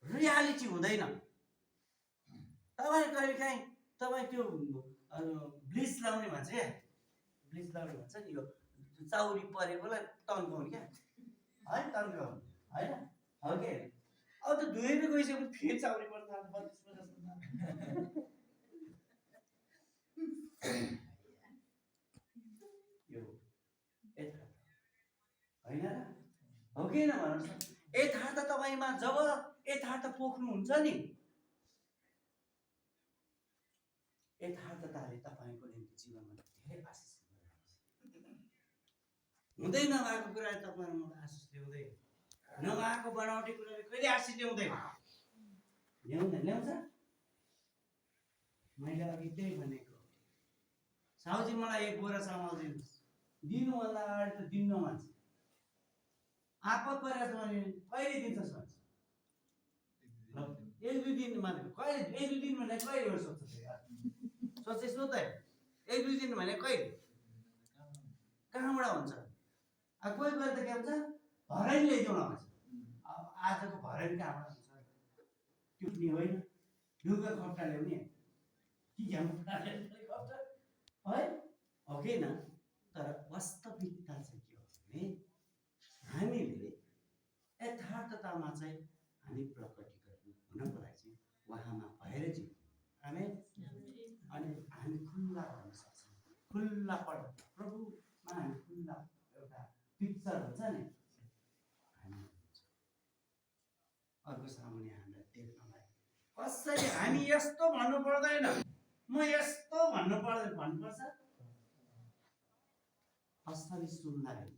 Reality हुँदैन। तपाईँ कहिलेकाहीँ तपाईँ त्यो ब्लिच लाउने भन्छ क्या, ब्लिच लाउने भन्छ नि, यो चाउरी परेकोलाई तन्काउने क्या है, तन्काउने होइन हो कि अब त धोएर गइसकेपछि फेरि चाउरी पर्छ 32-50 यो यथार्थ होइन र हो कि होइन भन्नुहोस्। यथार्थ तपाईँमा जब यथार्थ पोख्नुहुन्छ नि, यथार्थताले तपाईँको निम्ति जीवनमा धेरै आशिष हुँदै नभएको कुराले तपाईँहरूमा आशिष ल्याउँदैन, नभएको बनावटी कुराले कहिले आशिष ल्याउँदैन। ल्याउँछ। मैले अघि त्यही भनेको, साउजी मलाई 1 बोरा चामल दिनुहोस्, दिनुभन्दा अगाडि त दिन्न मान्छ, आपत परेको छ भने कहिले दिन्छस् भन्छ। 1-2 दिन मानेको कहिले, 1-2 दिन भने कहिले हो सोच्छ, सोचेस् न त, 1-2 दिन भने कहिले, कहाँबाट हुन्छ। अब कोही कोही त के भन्छ, भराइ ल्याइदेऊ न भन्छ। अब आजको भराइ कहाँबाट हुन्छ, त्यो नि होइन, ढुङ्गा खप्टा ल्याउने कि है हो कि न। तर वास्तविकता चाहिँ के हो भने हामीले यथार्थतामा चाहिँ हामी प्रकटीकरण हुनको लागि चाहिँ उहाँमा भएर जाउँ। हामी अनि हामी खुल्ला गर्न सक्छौँ, खुल्ला पढ प्रभुमा हामी खुल्ला एउटा पिक्चर हुन्छ नि, हामी अर्को सामुन्ने हामीलाई देख्नलाई कसैले हामी यस्तो भन्नु पर्दैन, म यस्तो भन्नु पर्दैन, भन्नुपर्छ। असली सुन्दाखेरि